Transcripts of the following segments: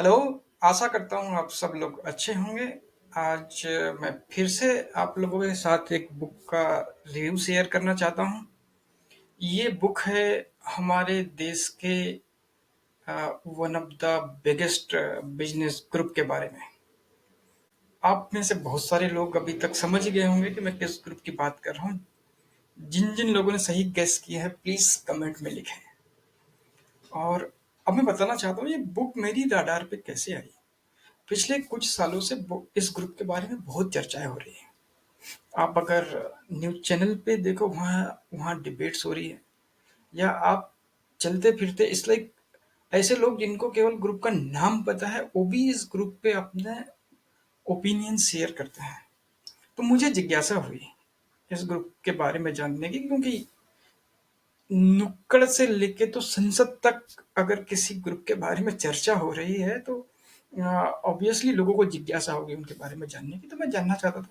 Hello, आशा करता हूँ आप सब लोग अच्छे होंगे। आज मैं फिर से आप लोगों के साथ एक बुक का रिव्यू शेयर करना चाहता हूँ। ये बुक है हमारे देश के one of the biggest business group के बारे में। आप में से बहुत सारे लोग अभी तक समझ ही गए होंगे कि मैं किस ग्रुप की बात कर रहा हूँ। जिन जिन लोगों ने सही गेस किया है प्लीज कमेंट में लिखें। और अब मैं बताना चाहता हूँ ये बुक मेरी रडार पे कैसे आई। पिछले कुछ सालों से इस ग्रुप के बारे में बहुत चर्चाएं हो रही हैं। आप अगर न्यूज चैनल पे देखो वहाँ वहाँ डिबेट्स हो रही है, या आप चलते फिरते इस लाइक ऐसे लोग जिनको केवल ग्रुप का नाम पता है वो भी इस ग्रुप पे अपने ओपिनियन शेयर करते हैं। तो मुझे जिज्ञासा हुई इस ग्रुप के बारे में जानने की, क्योंकि नुक्कड़ से लेके तो संसद तक अगर किसी ग्रुप के बारे में चर्चा हो रही है तो ऑब्वियसली लोगों को जिज्ञासा होगी उनके बारे में जानने की। तो मैं जानना चाहता था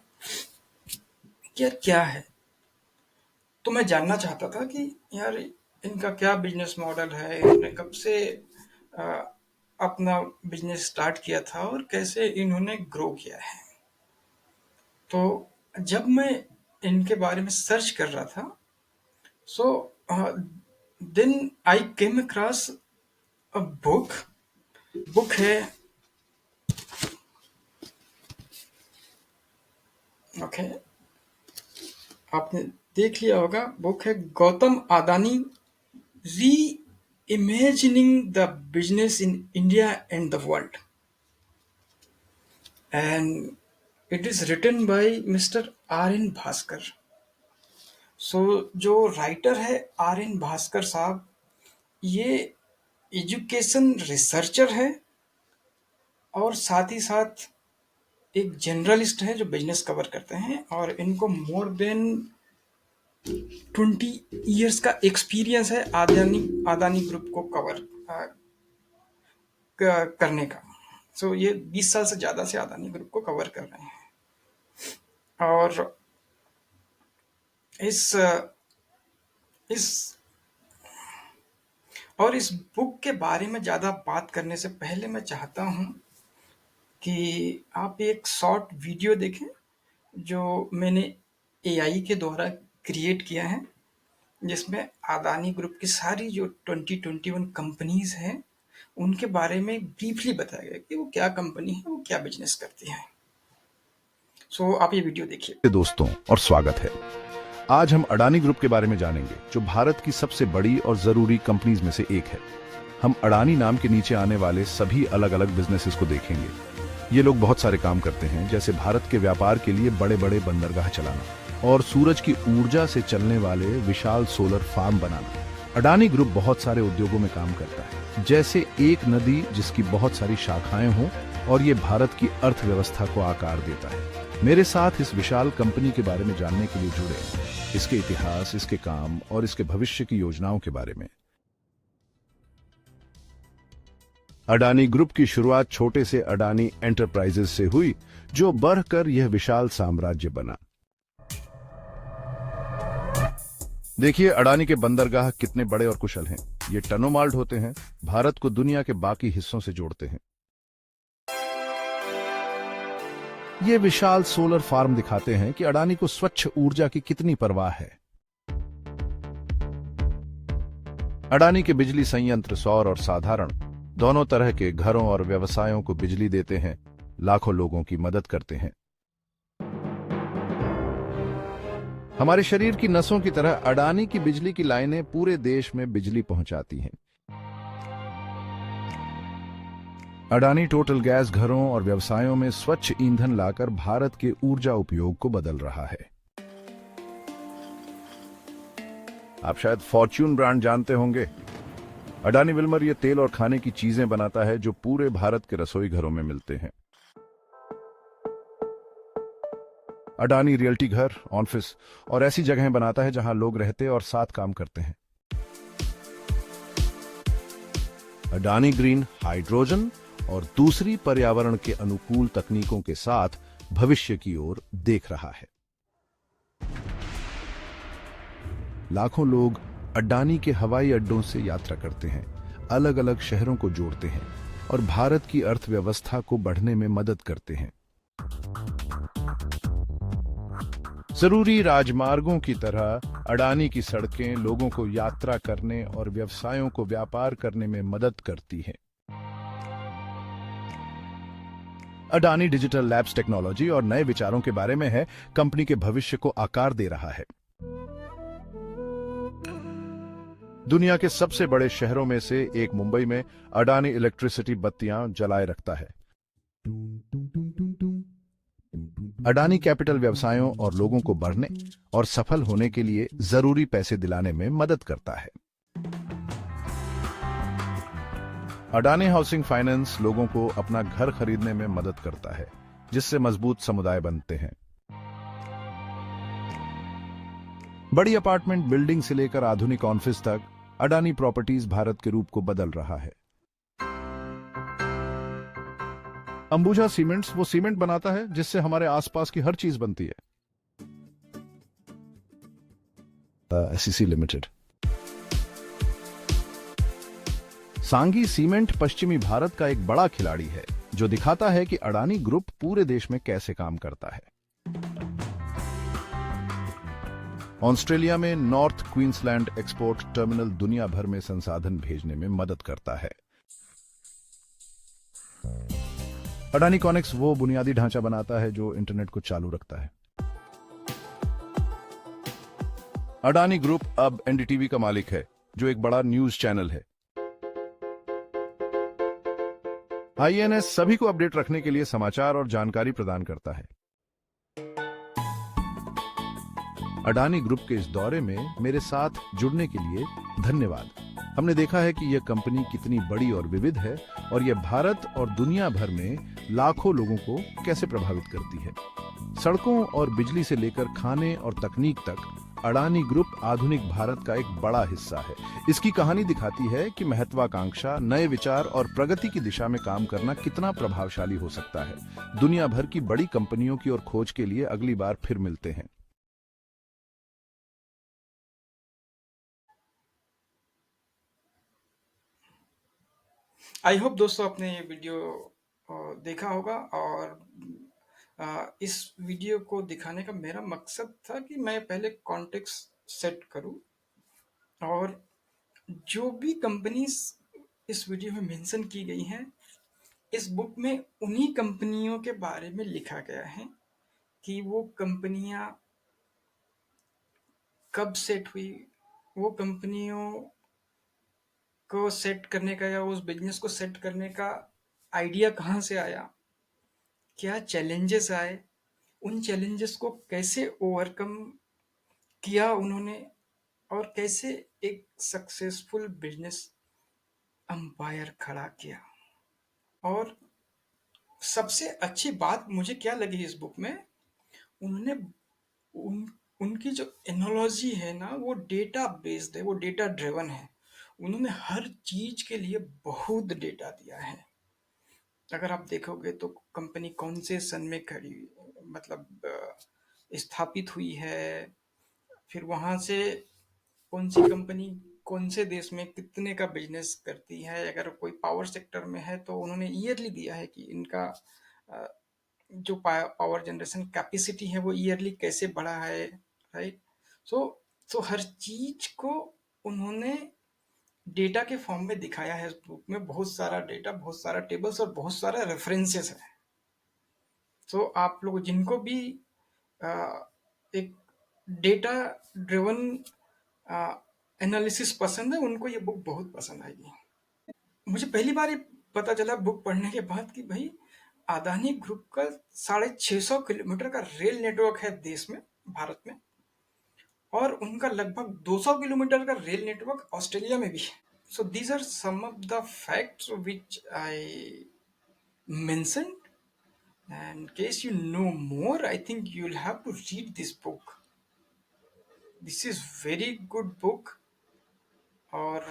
कि यार क्या है। तो मैं जानना चाहता था कि यार इनका क्या बिजनेस मॉडल है, इन्होंने कब से अ, अपना बिजनेस स्टार्ट किया था और कैसे इन्होंने ग्रो किया है। तो जब मैं इनके बारे में सर्च कर रहा था, so then I came across a book book है। ओके, आपने देख लिया होगा। बुक है Gautam Adani reimagining the business in India and the world, and it is written by mister R N Bhaskar. So जो राइटर है आर एन भास्कर साहब, ये एजुकेशन रिसर्चर है और साथ ही साथ एक जनरलिस्ट है जो बिजनेस कवर करते हैं, और इनको मोर देन 20 इयर्स का एक्सपीरियंस है अदानी अदानी ग्रुप को कवर करने का। सो ये 20 साल से ज़्यादा से अदानी ग्रुप को कवर कर रहे हैं। और इस इस और इस बुक के बारे में ज़्यादा बात करने से पहले मैं चाहता हूँ कि आप एक शॉर्ट वीडियो देखें जो मैंने एआई के द्वारा क्रिएट किया है, जिसमें अदानी ग्रुप की सारी जो 2021 कंपनीज हैं उनके बारे में ब्रीफली बताया गया कि वो क्या कंपनी है, वो क्या बिजनेस करती है। सो आप ये वीडियो देखिए। दोस्तों और स्वागत है। आज हम अडानी ग्रुप के बारे में जानेंगे, जो भारत की सबसे बड़ी और जरूरी कंपनीज में से एक है। हम अडानी नाम के नीचे आने वाले सभी अलग अलग बिजनेसेस को देखेंगे। ये लोग बहुत सारे काम करते हैं, जैसे भारत के व्यापार के लिए बड़े बड़े बंदरगाह चलाना और सूरज की ऊर्जा से चलने वाले विशाल सोलर फार्म बनाना। अडानी ग्रुप बहुत सारे उद्योगों में काम करता है, जैसे एक नदी जिसकी बहुत सारी शाखाएं हों, और ये भारत की अर्थव्यवस्था को आकार देता है। मेरे साथ इस विशाल कंपनी के बारे में जानने के लिए जुड़े, इसके इतिहास, इसके काम और इसके भविष्य की योजनाओं के बारे में। अडानी ग्रुप की शुरुआत छोटे से अडानी एंटरप्राइजेस से हुई, जो बढ़कर यह विशाल साम्राज्य बना। देखिए अडानी के बंदरगाह कितने बड़े और कुशल हैं। ये टनों माल ढोते हैं, भारत को दुनिया के बाकी हिस्सों से जोड़ते हैं। ये विशाल सोलर फार्म दिखाते हैं कि अडानी को स्वच्छ ऊर्जा की कितनी परवाह है। अडानी के बिजली संयंत्र सौर और साधारण दोनों तरह के घरों और व्यवसायों को बिजली देते हैं, लाखों लोगों की मदद करते हैं। हमारे शरीर की नसों की तरह अडानी की बिजली की लाइनें पूरे देश में बिजली पहुंचाती हैं। अडानी टोटल गैस घरों और व्यवसायों में स्वच्छ ईंधन लाकर भारत के ऊर्जा उपयोग को बदल रहा है। आप शायद फॉर्च्यून ब्रांड जानते होंगे। अडानी विल्मर ये तेल और खाने की चीजें बनाता है जो पूरे भारत के रसोई घरों में मिलते हैं। अडानी रियल्टी घर, ऑफिस और ऐसी जगहें बनाता है जहां लोग रहते और साथ काम करते हैं। अडानी ग्रीन हाइड्रोजन और दूसरी पर्यावरण के अनुकूल तकनीकों के साथ भविष्य की ओर देख रहा है। लाखों लोग अडानी के हवाई अड्डों से यात्रा करते हैं, अलग अलग शहरों को जोड़ते हैं। और भारत की अर्थव्यवस्था को बढ़ने में मदद करते हैं। जरूरी राजमार्गों की तरह अडानी की सड़कें लोगों को यात्रा करने और व्यवसायों को व्यापार करने में मदद करती हैं। अडानी डिजिटल लैब्स टेक्नोलॉजी और नए विचारों के बारे में है, कंपनी के भविष्य को आकार दे रहा है। दुनिया के सबसे बड़े शहरों में से एक मुंबई में अडानी इलेक्ट्रिसिटी बत्तियां जलाए रखता है। अडानी कैपिटल व्यवसायों और लोगों को बढ़ने और सफल होने के लिए जरूरी पैसे दिलाने में मदद करता है। अडानी हाउसिंग फाइनेंस लोगों को अपना घर खरीदने में मदद करता है, जिससे मजबूत समुदाय बनते हैं। बड़ी अपार्टमेंट बिल्डिंग से लेकर आधुनिक ऑफिस तक अडानी प्रॉपर्टीज भारत के रूप को बदल रहा है। अंबुजा सीमेंट्स वो सीमेंट बनाता है जिससे हमारे आसपास की हर चीज बनती है। SCC limited. सांगी सीमेंट पश्चिमी भारत का एक बड़ा खिलाड़ी है, जो दिखाता है कि अडानी ग्रुप पूरे देश में कैसे काम करता है। ऑस्ट्रेलिया में नॉर्थ क्वींसलैंड एक्सपोर्ट टर्मिनल दुनिया भर में संसाधन भेजने में मदद करता है। अडानी कॉनिक्स वो बुनियादी ढांचा बनाता है जो इंटरनेट को चालू रखता है। अडानी ग्रुप अब एनडीटीवी का मालिक है, जो एक बड़ा न्यूज चैनल है। आईएनएस सभी को अपडेट रखने के लिए समाचार और जानकारी प्रदान करता है। अडानी ग्रुप के इस दौरे में मेरे साथ जुड़ने के लिए धन्यवाद। हमने देखा है कि यह कंपनी कितनी बड़ी और विविध है और यह भारत और दुनिया भर में लाखों लोगों को कैसे प्रभावित करती है। सड़कों और बिजली से लेकर खाने और तकनीक तक अडानी ग्रुप आधुनिक भारत का एक बड़ा हिस्सा है। इसकी कहानी दिखाती है कि महत्वाकांक्षा, नए विचार और प्रगति की दिशा में काम करना कितना प्रभावशाली हो सकता है। दुनिया भर की बड़ी कंपनियों की ओर खोज के लिए अगली बार फिर मिलते हैं। आई होप दोस्तों आपने ये वीडियो देखा होगा, और इस वीडियो को दिखाने का मेरा मकसद था कि मैं पहले कॉन्टेक्स्ट सेट करूं, और जो भी कंपनीज इस वीडियो में मेंशन की गई हैं, इस बुक में उन्हीं कंपनियों के बारे में लिखा गया है कि वो कंपनियां कब सेट हुई, वो कंपनियों को सेट करने का या उस बिजनेस को सेट करने का आइडिया कहाँ से आया, क्या चैलेंजेस आए, उन चैलेंजेस को कैसे ओवरकम किया उन्होंने, और कैसे एक सक्सेसफुल बिजनेस अंपायर खड़ा किया। और सबसे अच्छी बात मुझे क्या लगी इस बुक में, उन्होंने उन उनकी जो एनोलॉजी है ना, वो डेटा बेस्ड है, वो डेटा ड्रिवन है। उन्होंने हर चीज के लिए बहुत डेटा दिया है। अगर आप देखोगे तो कंपनी कौन से सन में खड़ी, मतलब स्थापित हुई है, फिर वहां से कौन सी कंपनी कौन से देश में कितने का बिजनेस करती है, अगर कोई पावर सेक्टर में है तो उन्होंने ईयरली दिया है कि इनका अ, जो पावर जनरेशन कैपेसिटी है वो ईयरली कैसे बढ़ा है, राइट। सो सो हर चीज को उन्होंने डेटा के फॉर्म में दिखाया है। इस बुक में बहुत सारा डेटा, बहुत सारा टेबल्स और बहुत सारा रेफरेंसेस है। सो आप लोग जिनको भी अ, एक डेटा ड्रिवन एनालिसिस पसंद है, उनको ये बुक बहुत पसंद आएगी। मुझे पहली बार ये पता चला बुक पढ़ने के बाद कि भाई अदानी ग्रुप का 650 किलोमीटर का रेल नेटवर्क है देश में, भारत में, और उनका लगभग 200 किलोमीटर का रेल नेटवर्क ऑस्ट्रेलिया में भी है। So these are some of the facts which I mentioned. And in case you know more, I think you'll have to read this book. This is very good book. और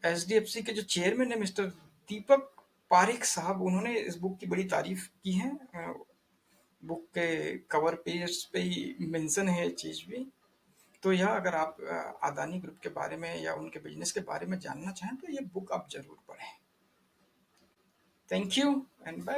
H D F C के जो chairman है mister दीपक पारिक साहब, उन्होंने इस book की बड़ी तारीफ की है। बुक के कवर पेज पे ही मेंशन है ये चीज़ भी। तो यह अगर आप अदानी ग्रुप के बारे में या उनके बिजनेस के बारे में जानना चाहें तो ये बुक आप जरूर पढ़ें। Thank you and bye bye.